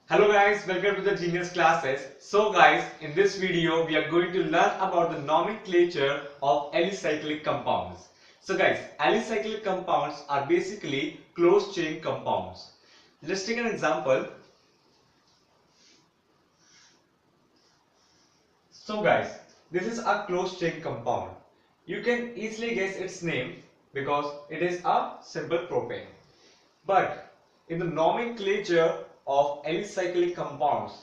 Hello guys, welcome to the Genius classes. So guys, in this video we are going to learn about the nomenclature of alicyclic compounds. So guys, alicyclic compounds are basically closed chain compounds. Let's take an example. So guys, this is a closed chain compound. You can easily guess its name because it is a simple propane. But in the nomenclature of alicyclic compounds,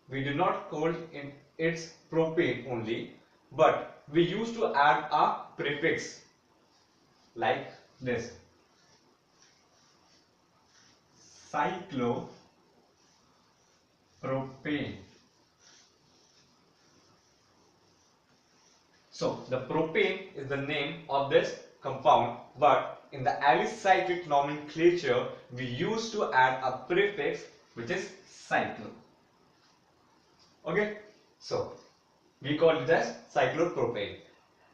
we do not call in its propane only, but we used to add a prefix like this: cyclopropane. So the propane is the name of this compound, but in the alicyclic nomenclature we used to add a prefix which is cyclo. Okay, so we call it as cyclopropane.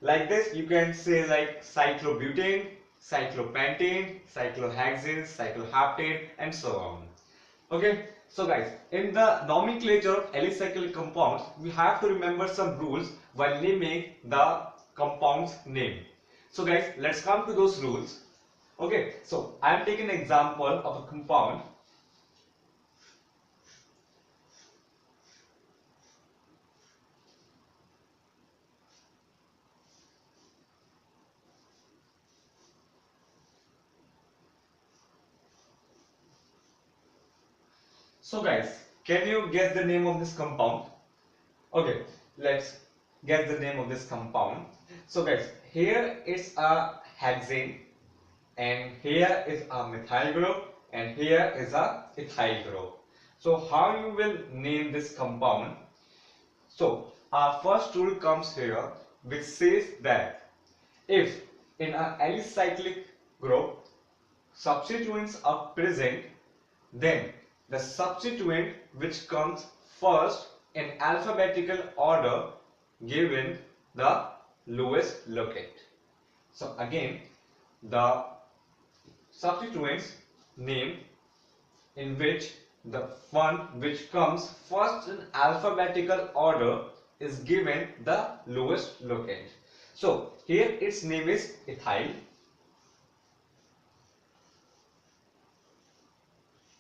Like this, you can say like cyclobutane, cyclopentane, cyclohexane, cyclohaptane, and so on. Okay, so guys, in the nomenclature of alicyclic compounds, we have to remember some rules while naming the compound's name. So guys, let's come to those rules. Okay, so I am taking an example of a compound. So guys, can you guess the name of this compound? Okay, let's guess the name of this compound. So guys, here is a hexane, and here is a methyl group, and here is a ethyl group. So how you will name this compound? So our first rule comes here, which says that if in an alicyclic group substituents are present, then the substituent which comes first in alphabetical order given the lowest locate. So again, the substituents name in which the one which comes first in alphabetical order is given the lowest locate. So here its name is ethyl.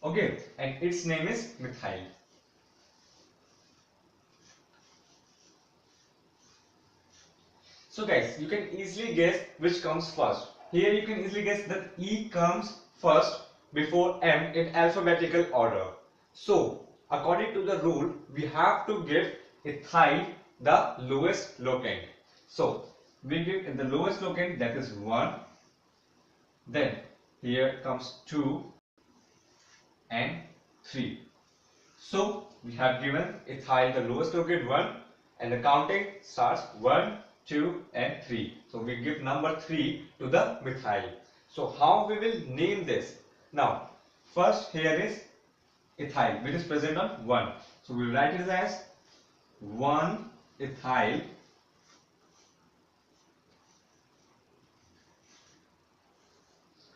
Okay, and its name is methyl. So guys, you can easily guess which comes first. Here you can easily guess that E comes first before M in alphabetical order. So according to the rule, we have to give ethyl the lowest locant. So we give in the lowest locant, that is 1. Then here comes 2 and 3. So we have given ethyl the lowest locate 1, and the counting starts 1, 2 and 3. So we give number 3 to the methyl. So how we will name this? Now first here is ethyl which is present on 1. So we will write it as 1 ethyl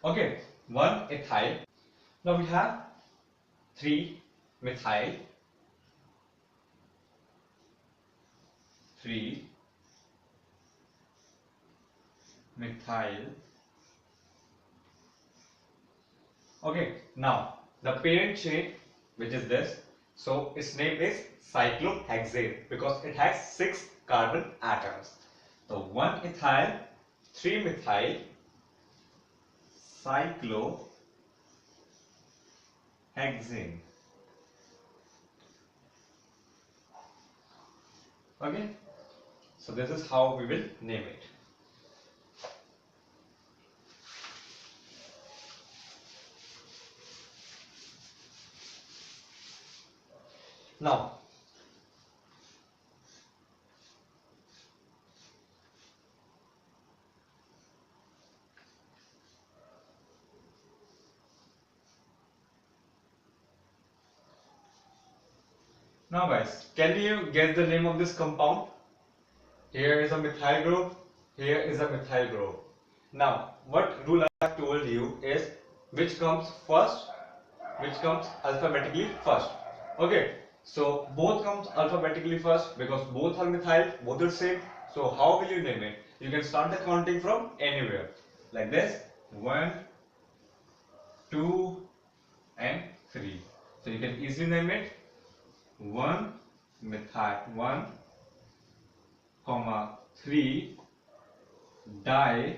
okay, 1 ethyl. Now we have 3 methyl, 3 methyl. Okay, now the parent chain, which is this, so its name is cyclohexane because it has 6 carbon atoms. So 1 ethyl, 3 methyl, cyclohexane. Okay, so this is how we will name it. Now guys, can you guess the name of this compound? Here is a methyl group, here is a methyl group. Now what rule I have told you is which comes first, which comes alphabetically first. Okay, so both comes alphabetically first because both are methyl, both are same. So how will you name it? You can start the counting from anywhere like this: 1, 2, and 3. So you can easily name it 1 methyl 1, 3 dimethyl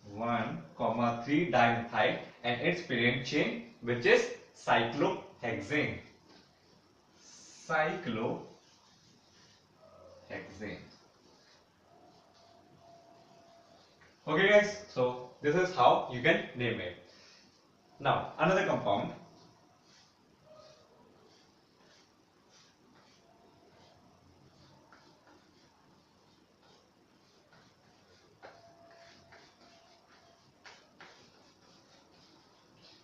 1, 3 dimethyl, and its parent chain, which is cyclohexane. Cyclohexane. Okay, guys. So this is how you can name it. Now another compound.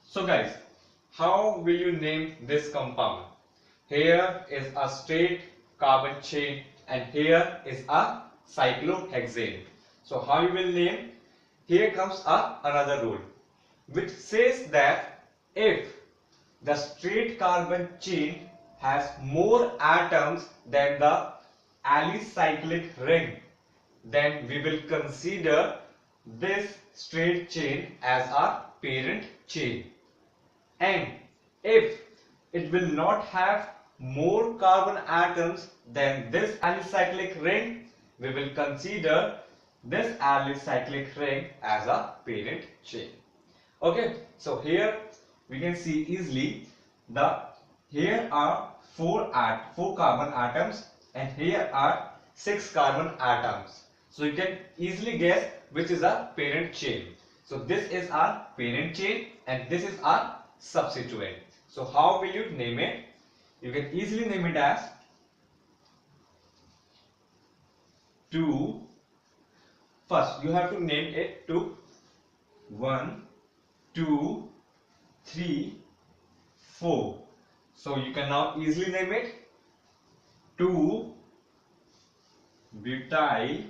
So guys, how will you name this compound? Here is a straight carbon chain and here is a cyclohexane. So how you will name? Here comes another rule which says that if the straight carbon chain has more atoms than the alicyclic ring, then we will consider this straight chain as our parent chain. And if it will not have more carbon atoms than this alicyclic ring, we will consider this alicyclic ring as a parent chain. Okay, so here we can see easily the here are four carbon atoms and here are 6 carbon atoms. So you can easily guess which is a parent chain. So this is our parent chain and this is our substituent. So how will you name it? You can easily name it as 2. First you have to name it to 1, 2, 3, 4. So you can now easily name it 2 butyl.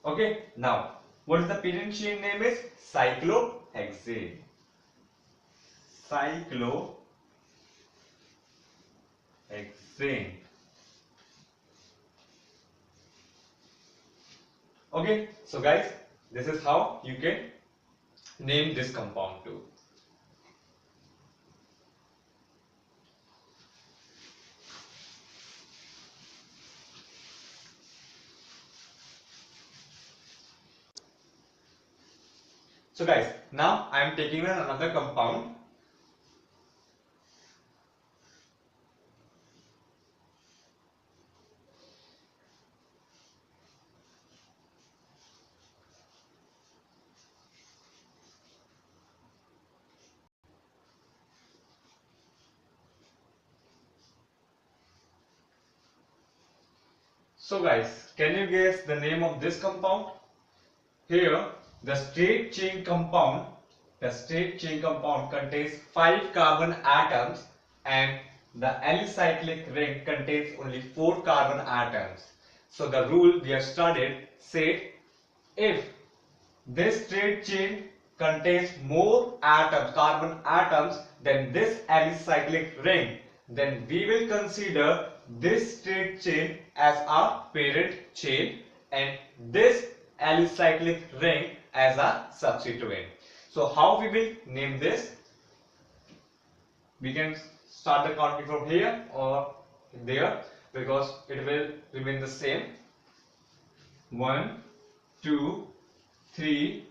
Okay, now what is the parent chain name is? Cyclohexane. Cyclohexane. Okay, so guys, this is how you can name this compound too. So guys, now I am taking another compound. So guys, can you guess the name of this compound? Here, the straight chain compound contains 5 carbon atoms and the alicyclic ring contains only 4 carbon atoms. So the rule we have studied said if this straight chain contains more atoms, carbon atoms than this alicyclic ring, then we will consider this straight chain as our parent chain and this alicyclic ring as a substituent. So how we will name this? We can start the counting from here or there because it will remain the same. 1, 2, 3,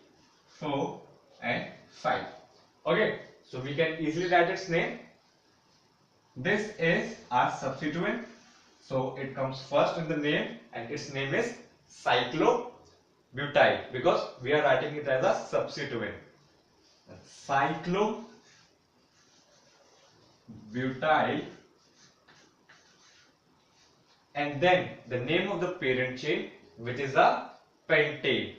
4 and 5. Okay, so we can easily write its name. This is our substituent. So it comes first in the name and its name is cyclobutyl because we are writing it as a substituent. Cyclobutyl, and then the name of the parent chain, which is a pentane.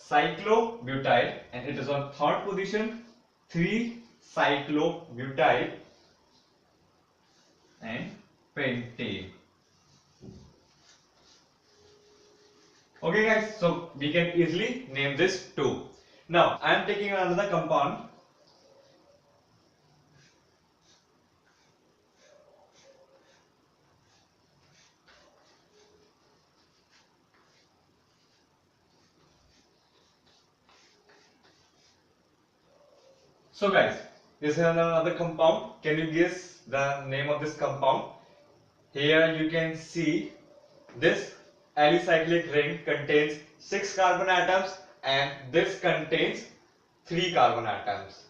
Cyclobutyl, and it is on third position, 3-cyclobutyl and pentane. Okay guys, so we can easily name this 2. Now I am taking another compound. So guys, this is another compound. Can you guess the name of this compound? Here you can see this alicyclic ring contains 6 carbon atoms and this contains 3 carbon atoms.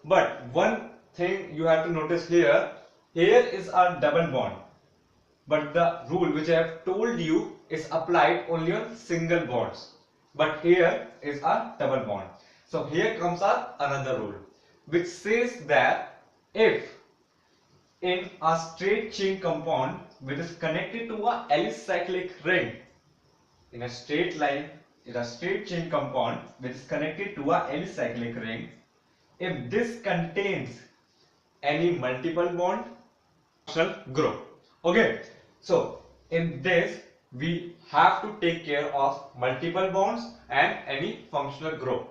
But one thing you have to notice here, here is a double bond. But the rule which I have told you is applied only on single bonds. But here is a double bond. So here comes our another rule which says that if in a straight chain compound which is connected to a alicyclic ring, in a straight line, in a straight chain compound which is connected to a alicyclic ring, if this contains any multiple bond, functional group. Okay, so in this we have to take care of multiple bonds and any functional group.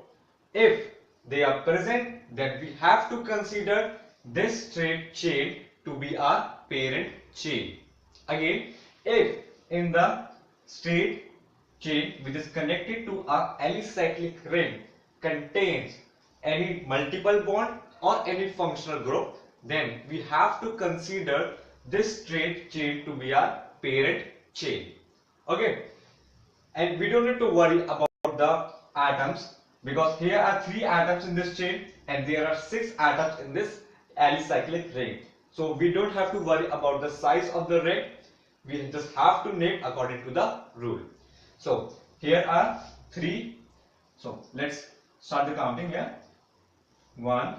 If they are present, then we have to consider this straight chain to be our parent chain. Again, if in the straight chain which is connected to a alicyclic ring contains any multiple bond or any functional group, then we have to consider this straight chain to be our parent chain. Okay, and we don't need to worry about the atoms because here are 3 atoms in this chain and there are 6 atoms in this alicyclic ring. So we don't have to worry about the size of the ring. We just have to name according to the rule. So here are 3. So let's start the counting here. 1,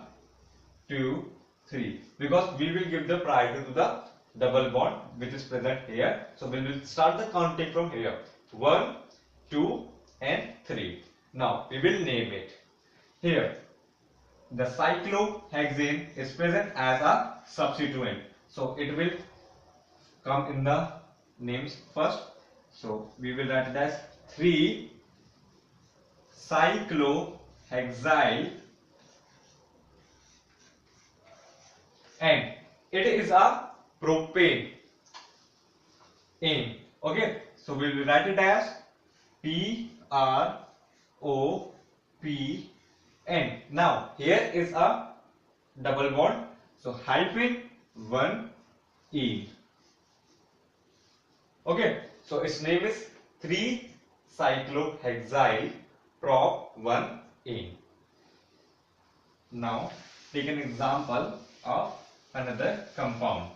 2, 3. Because we will give the priority to the double bond which is present here. So we will start the counting from here. 1, 2 and 3. Now we will name it. Here the cyclohexane is present as a substituent. So it will come in the names first. So we will write it as 3 cyclohexyl and it is a propane. Okay, so we will write it as PROPN. Now here is a double bond, so hyphen 1 Okay, so its name is 3 cyclohexyl prop 1 Now take an example of another compound.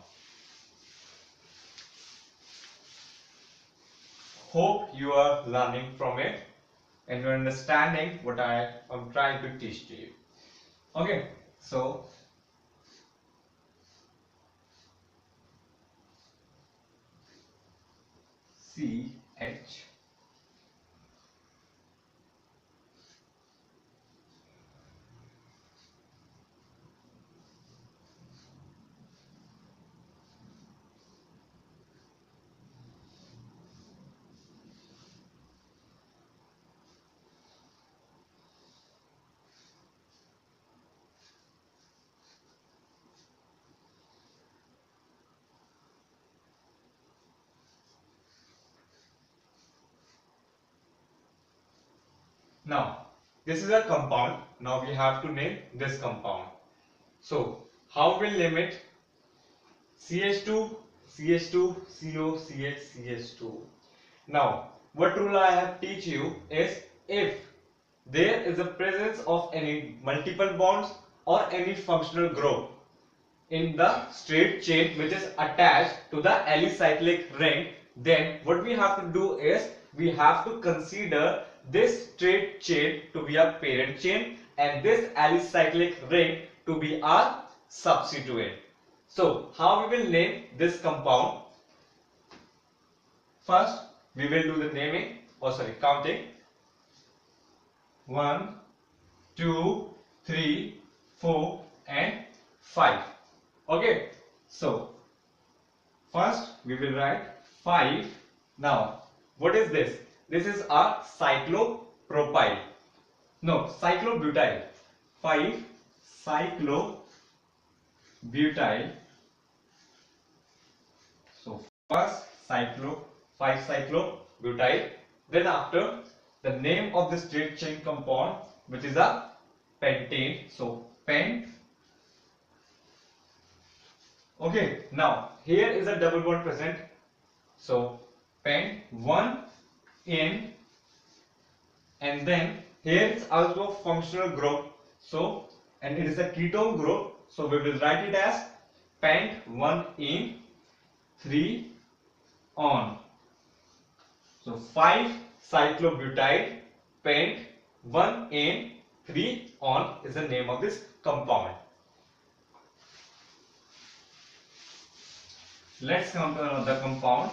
Hope you are learning from it and you are understanding what I am trying to teach to you. Okay, so CH Now, this is a compound. Now we have to name this compound. So, how we'll name it? CH2, CH2, CO, CH, CH2. Now, what rule I have teach you is if there is a presence of any multiple bonds or any functional group in the straight chain which is attached to the alicyclic ring, then what we have to do is we have to consider this straight chain to be a parent chain and this alicyclic ring to be our substituent. So how we will name this compound? First we will do the naming, counting. 1, 2, 3, 4 and 5. Okay, so first we will write 5. Now what is this? This is our cyclopropyl. No, cyclobutyl. 5 cyclobutyl. So first 5 cyclobutyl. Then after, the name of the straight chain compound, which is a pentane. So pent. Okay, now here is a double bond present. So pent, one in, and then here is also functional group. So, and it is a ketone group. So we will write it as pent, one in, 3 on. So 5 cyclobutyl pent, 1 in, 3 on is the name of this compound. Let's come to another compound.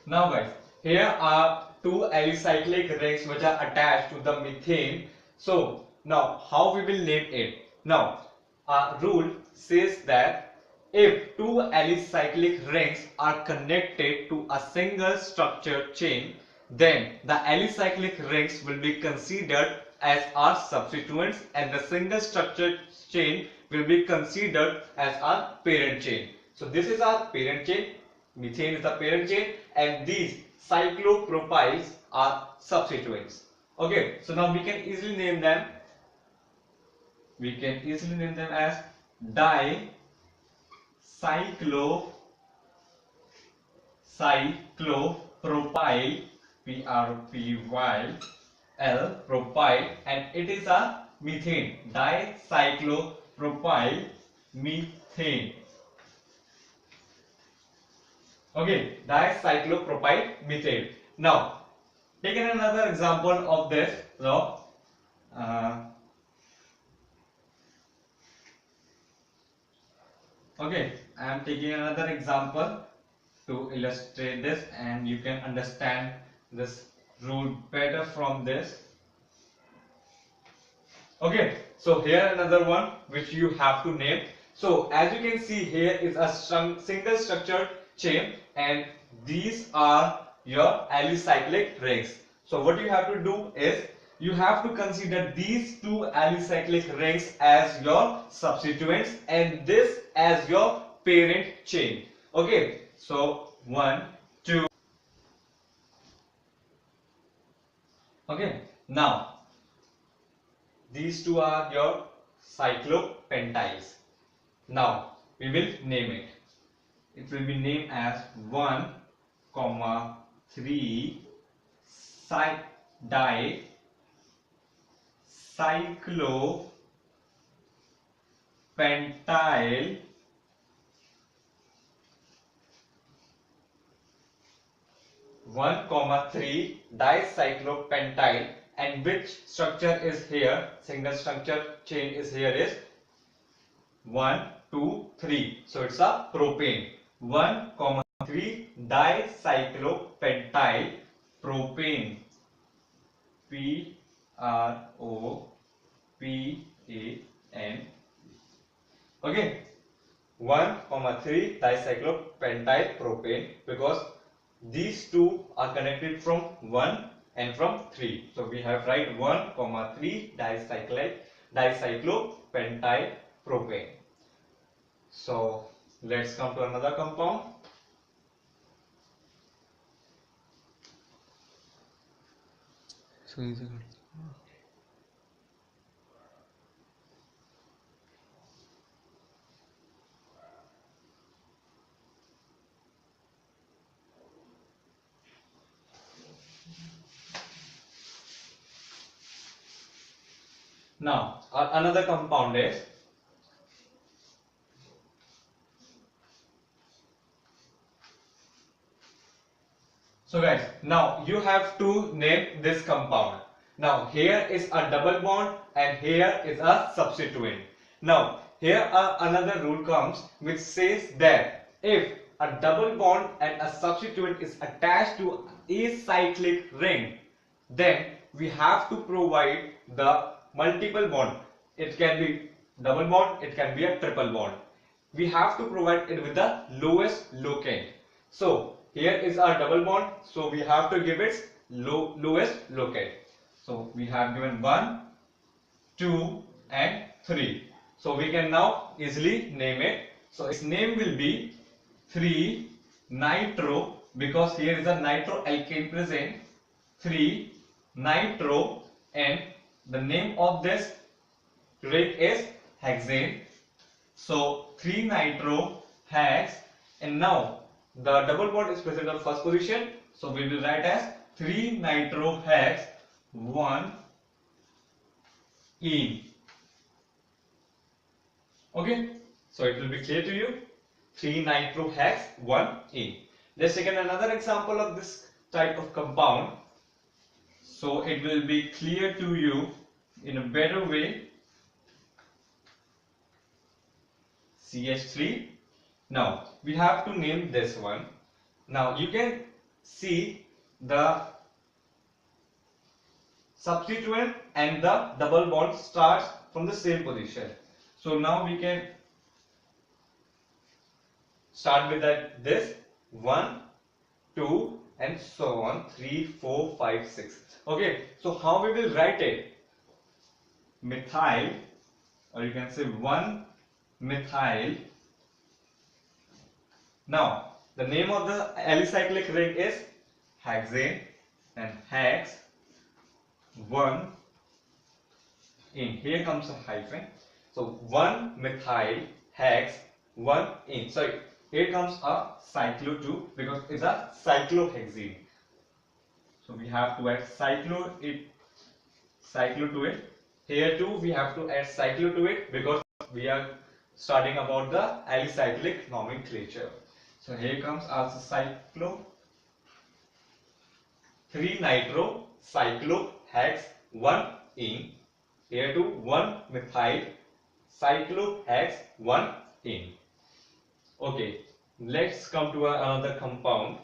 Now guys, here are two alicyclic rings which are attached to the methane. So now how we will name it? Now our rule says that if two alicyclic rings are connected to a single structured chain, then the alicyclic rings will be considered as our substituents and the single structured chain will be considered as our parent chain. So this is our parent chain. Methane is the parent chain and these cyclopropyls are substituents. Okay, so now we can easily name them. We can easily name them as cyclopropyl, propyl, and it is a methane, dicyclopropyl methane. Okay, dicyclopropyl methane. Now, taking another example of this. So, okay, I am taking another example to illustrate this, and you can understand this rule better from this. Okay, so here another one which you have to name. So, as you can see, here is a single structured chain and these are your alicyclic rings. So what you have to do is you have to consider these two alicyclic rings as your substituents and this as your parent chain. Okay, so 1, 2. Okay, now these two are your cyclopentyls. Now we will name it. It will be named as 1, 3 dicyclopentyl 1, 3 dicyclopentyl, and which structure is here? Single structure chain is here is 1, 2, 3. So it's a propane. 1, 3 dicyclopentyl propane. Propane. Okay. 1, 3 dicyclopentyl propane, because these two are connected from 1 and from 3. So we have write 1, 3 dicyclopentyl propane. So let's come to another compound. Now another compound is so guys, now you have to name this compound. Now here is a double bond and here is a substituent. Now here another rule comes which says that if a double bond and a substituent is attached to a cyclic ring, then we have to provide the multiple bond. it can be double bond, it can be a triple bond. We have to provide it with the lowest locate. So here is our double bond, so we have to give its lowest locate. So we have given 1, 2 and 3. So we can now easily name it. So its name will be 3 nitro, because here is a nitro alkane present. 3 nitro, and the name of this ring is hexane. So 3 nitro hex, and now the double bond is present on first position, so we will write as 3 nitro hex 1 ene. Okay, so it will be clear to you. 3 nitro hex 1 ene. Let's take another example of this type of compound, so it will be clear to you in a better way. CH3. Now we have to name this one. Now you can see the substituent and the double bond starts from the same position. So now we can start with this 1, 2 and so on, 3, 4, 5, 6. Okay, so how we will write it? Methyl, or you can say 1 methyl. Now the name of the alicyclic ring is hexane, and hex 1 in. Here comes a hyphen. So 1 methyl hex 1 in. Sorry, here comes a cyclo 2 because it's a cyclohexene. So we have to add cyclo to it. Here too we have to add cyclo to it because we are studying about the alicyclic nomenclature. So here comes also cyclo 3 nitro cyclo hex 1 in. Here too 1 methyl cyclo hex 1 in. Okay, let's come to another compound.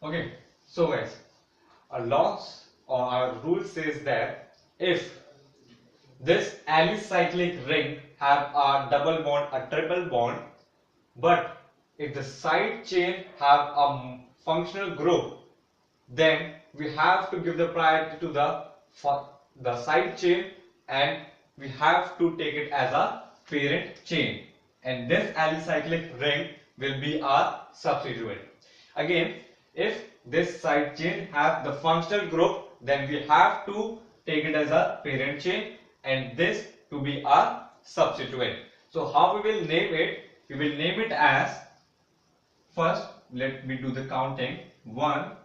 Okay, so guys, our laws or our rule says that if this alicyclic ring have a double bond, a triple bond, but if the side chain have a functional group, then we have to give the priority to the side chain, and we have to take it as a parent chain, and this alicyclic ring will be our substituent. Again, if this side chain have the functional group, then we have to take it as a parent chain and this to be our substituent. So how we will name it? We will name it as, first let me do the counting, 1,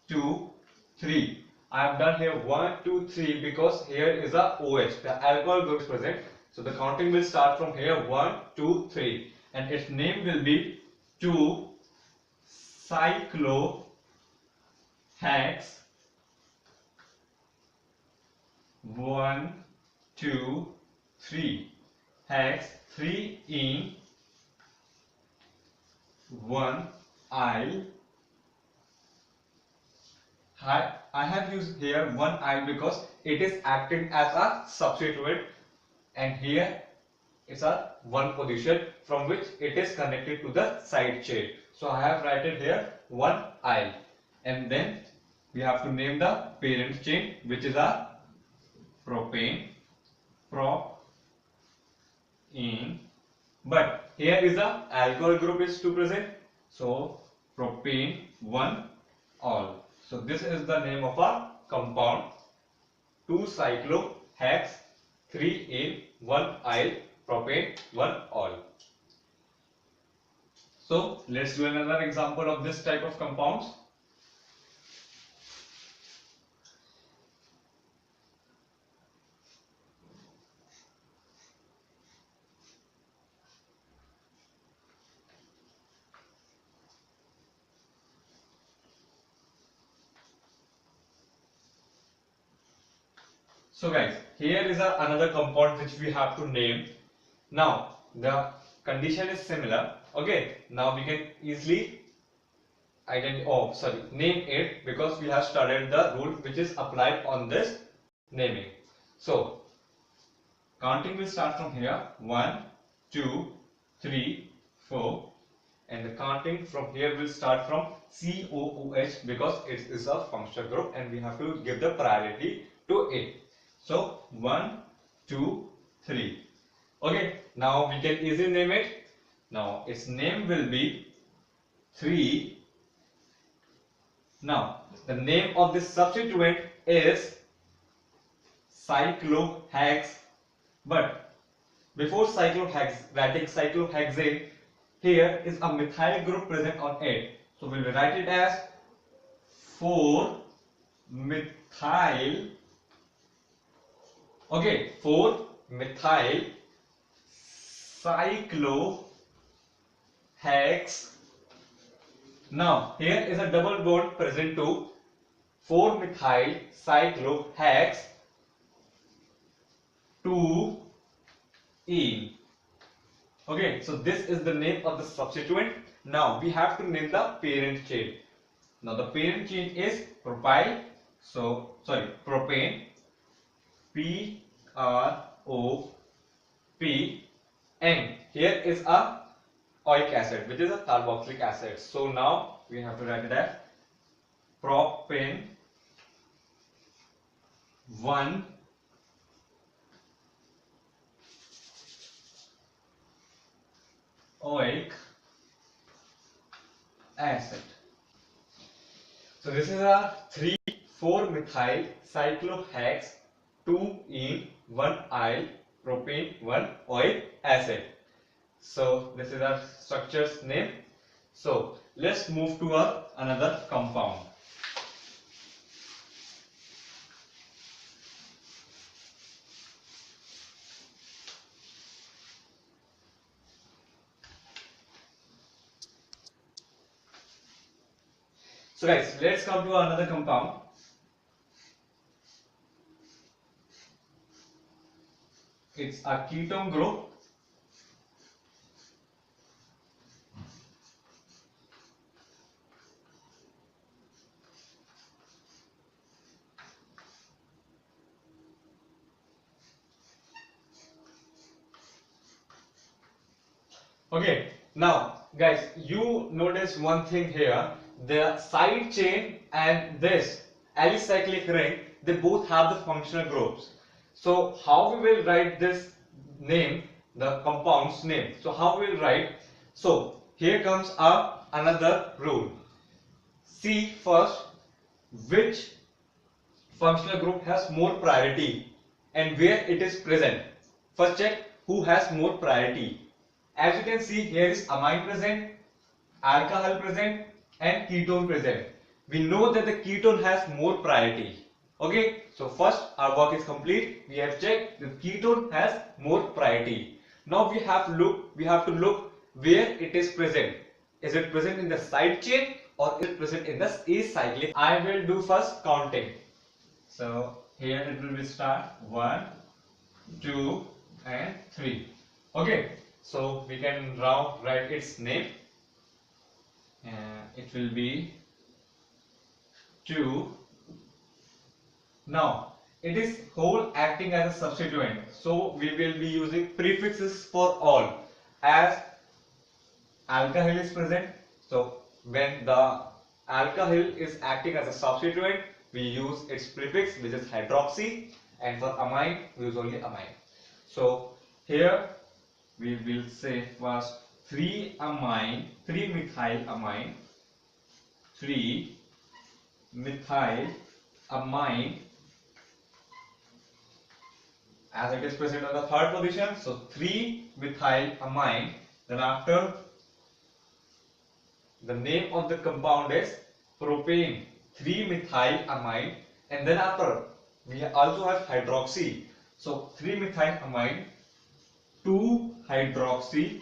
2, 3. I have done here 1, 2, 3 because here is a OH, the alcohol group is present. So the counting will start from here, 1, 2, 3, and its name will be 2 cyclo hex 1, 2, 3 hex 3 in 1 I have used here 1 I because it is acting as a substituent, and here is a 1 position from which it is connected to the side chain. So I have written here 1 I, and then we have to name the parent chain, which is a propane, propene, but here is the alcohol group is 2 present, so propane 1 all. So this is the name of a compound, 2 cyclo hex 3 in 1 aisle propane 1 all. So let's do another example of this type of compounds. So guys, here is another compound which we have to name. Now the condition is similar. Okay, now we can easily name it, because we have studied the rule which is applied on this naming. So counting will start from here: 1, 2, 3, 4, and the counting from here will start from COOH, because it is a functional group and we have to give the priority to it. So 1, 2, 3. Okay, now we can easily name it. Now its name will be 3. Now the name of this substituent is cyclohex, but before writing cyclohexane, here is a methyl group present on it. So we will write it as 4-methyl. Okay, 4-methyl cyclohex. Now here is a double bond present to 4-methyl cyclohex 2-ene. Okay, so this is the name of the substituent. Now we have to name the parent chain. Now the parent chain is propyl. So propane, PROP, and here is a oic acid, which is a carboxylic acid. So now we have to write it as propane 1 oic acid. So this is a 3,4-methyl cyclohex 2-ene 1-yle propane 1 oic acid. So this is our structure's name. So let's move to another compound. So guys, let's come to another compound. It's a ketone group. Okay, now guys, you notice one thing here. The side chain and this alicyclic ring, they both have the functional groups. So how we will write this name, the compound's name? So how we will write? So here comes another rule. See first which functional group has more priority and where it is present. First check who has more priority. As you can see, here is amine present, alcohol present, and ketone present. We know that the ketone has more priority. Okay, so first our work is complete. We have checked the ketone has more priority. Now we have to look where it is present. Is it present in the side chain or is it present in the acyclic? I will do first counting. So here it will be start 1, 2, and 3. Okay, so we can now write its name. It will be 2. Now it is whole acting as a substituent, so we will be using prefixes for all. As alcohol is present, so when the alcohol is acting as a substituent, we use its prefix, which is hydroxy, and for amine we use only amine. So here we will say first 3-methylamine, 3-methylamine, as it is present on the third position. So 3-methylamine. Then after, the name of the compound is propane 3-methylamine, and then after we also have hydroxy. So 3-methylamine, 2-hydroxy,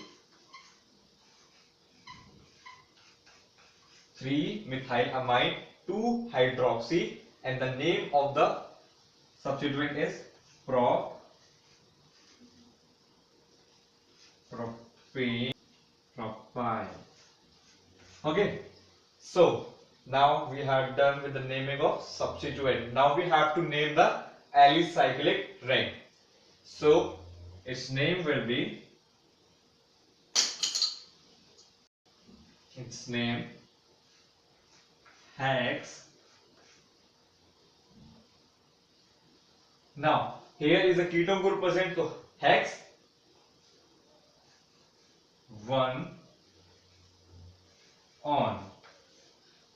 3-methylamine, 2-hydroxy, and the name of the substituent is propane, propyl. Okay, so now we have done with the naming of substituent. Now we have to name the alicyclic ring. So its name will be hex. Now here is a ketone group present, so hex 1 on.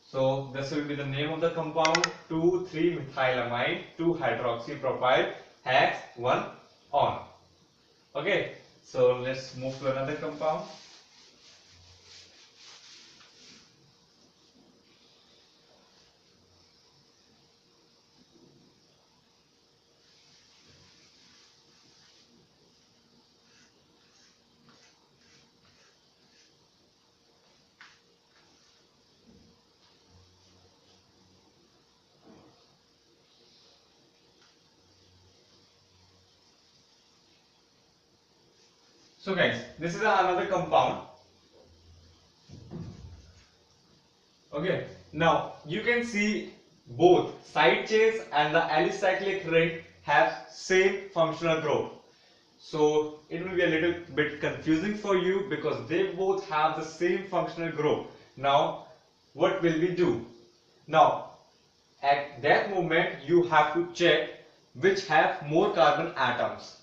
So this will be the name of the compound 2,3-methylamine 2-hydroxypropyl hex 1 on. Okay, so let's move to another compound. So guys, this is another compound. Okay, now you can see both side chains and the alicyclic ring have same functional group. So it will be a little bit confusing for you because they both have the same functional group. Now what will we do? Now at that moment you have to check which have more carbon atoms.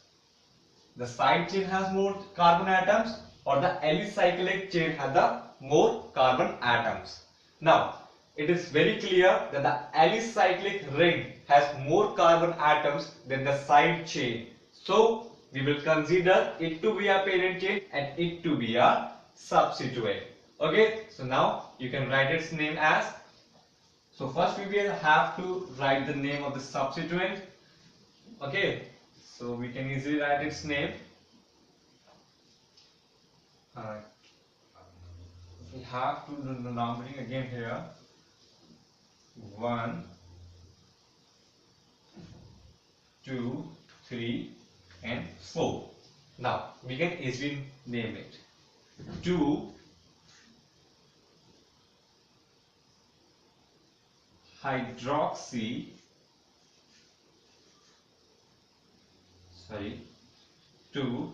The side chain has more carbon atoms or the alicyclic chain has the more carbon atoms. Now it is very clear that the alicyclic ring has more carbon atoms than the side chain. So we will consider it to be a parent chain and it to be a substituent. Okay, so now you can write its name as. So first we will have to write the name of the substituent. Okay, so we can easily write its name. We have to do the numbering again here. 1, 2, 3 and 4. Now we can easily name it. 2 hydroxy 2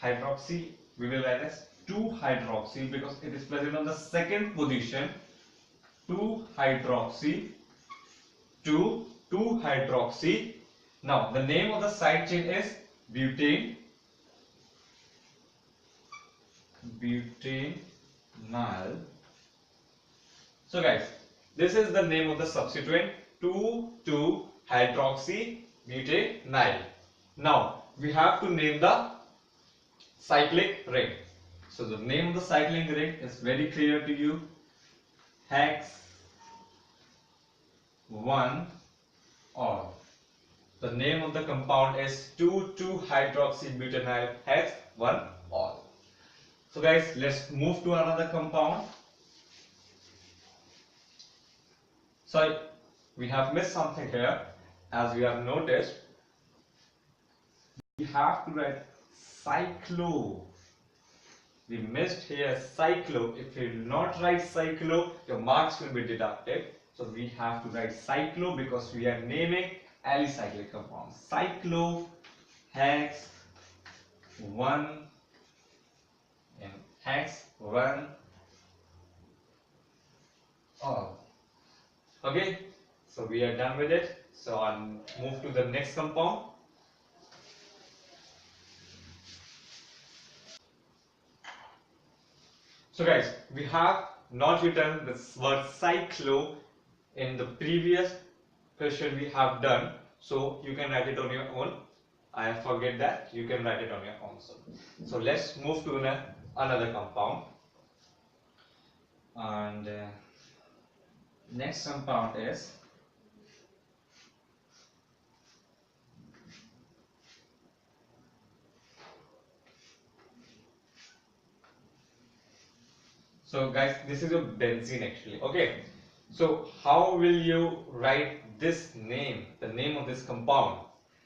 hydroxy, we will write as 2 hydroxy because it is present on the second position. 2 hydroxy 2 hydroxy. Now the name of the side chain is butynyl. So guys, this is the name of the substituent 2 hydroxy butynyl. Now we have to name the cyclic ring. So the name of the cyclic ring is very clear to you. Hex 1 or. The name of the compound is 2,2-hydroxybutynyl hex 1 or. So guys, let's move to another compound. So we have missed something here. As we have noticed, we have to write cyclo. We missed here cyclo. If you will not write cyclo, your marks will be deducted. So we have to write cyclo because we are naming alicyclic compound. Cyclo hex 1 and hex 1 all. Okay, so we are done with it. So I'll move to the next compound. So guys, we have not written this word cyclo in the previous question we have done, so you can write it on your own. I forget that, you can write it on your own. So let's move to another compound. And next compound is so guys, this is a benzene actually. Okay, so how will you write this name, the name of this compound.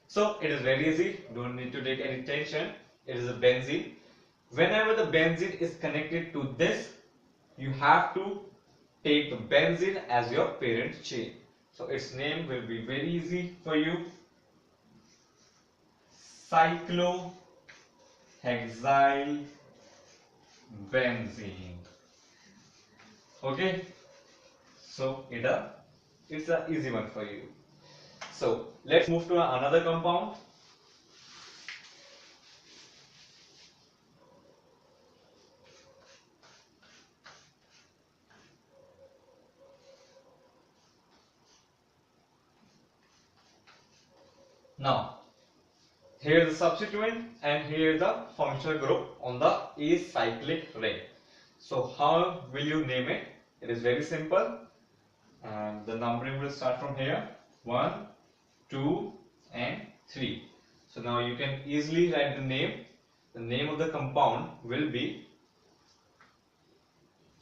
So it is very easy, don't need to take any tension. It is a benzene. Whenever the benzene is connected to this, you have to take the benzene as your parent chain. So its name will be very easy for you. Cyclohexyl benzene. Okay, so it's an easy one for you. So let's move to another compound. Now here is the substituent and here is the functional group on the acyclic ring. So how will you name it? It is very simple, and the numbering will start from here: 1, 2 and 3. So now you can easily write the name. The name of the compound will be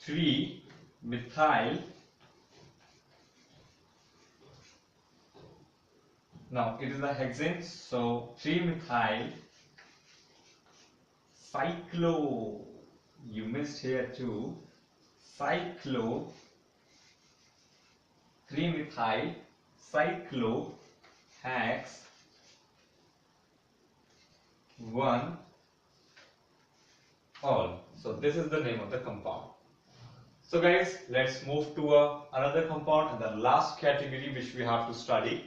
3-methyl. Now it is a hexane, so 3-methyl cyclo. You missed here too. Cyclo. 3-methyl cyclo hex 1 all. So this is the name of the compound. So guys, let's move to another compound and the last category which we have to study.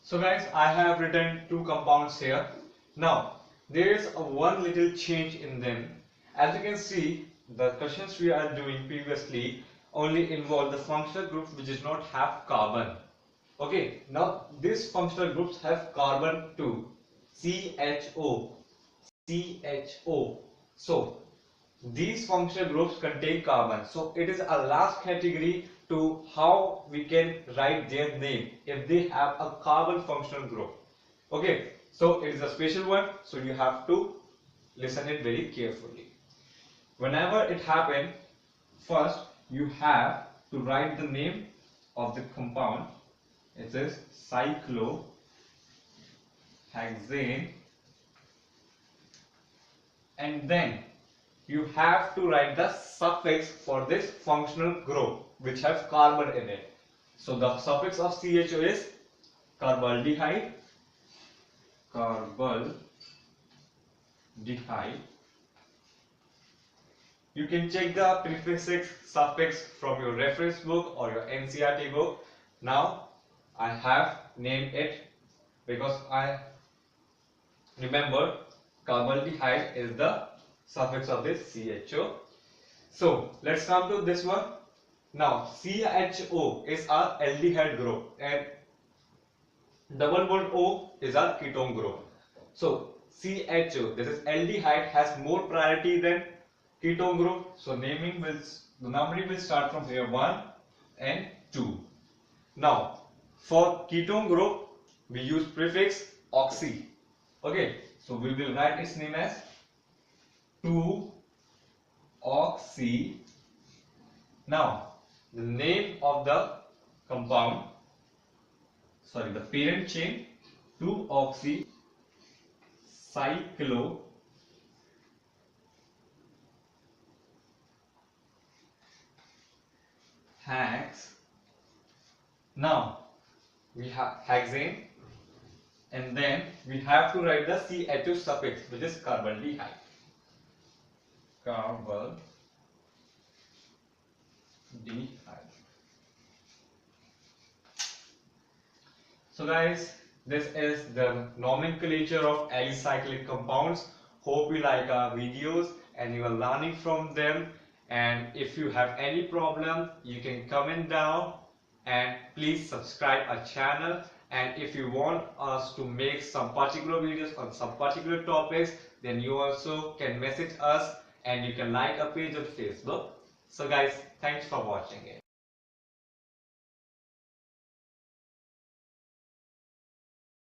So guys, I have written two compounds here. Now there is one little change in them. As you can see, the questions we are doing previously only involve the functional groups which does not have carbon. Okay, now these functional groups have carbon too. CHO, CHO. So these functional groups contain carbon. So it is a last category to how we can write their name if they have a carbon functional group. Okay, so it is a special one, so you have to listen it very carefully. Whenever it happens, first you have to write the name of the compound. It is cyclohexane, and then you have to write the suffix for this functional group which has carbon in it. So the suffix of CHO is carbaldehyde, carbaldehyde. You can check the prefix suffix from your reference book or your NCERT book. Now I have named it because I remember carbaldehyde is the suffix of this CHO. So let's come to this one. Now CHO is our aldehyde group and double bond O is our ketone group. So CHO, this is aldehyde, has more priority than ketone group. So the numbering will start from here 1 and 2. Now for ketone group we use prefix oxy. Okay, so we will write its name as 2-oxy. Now the name of the compound, sorry, the parent chain, 2-oxy cyclo hex. Now we have hexane, and then we have to write the CHO suffix, which is carbaldehyde. Carbaldehyde. So guys, this is the nomenclature of alicyclic compounds. Hope you like our videos and you are learning from them. And if you have any problem, you can comment down, and please subscribe our channel. And if you want us to make some particular videos on some particular topics, then you also can message us and you can like our page on Facebook. So guys, thanks for watching it.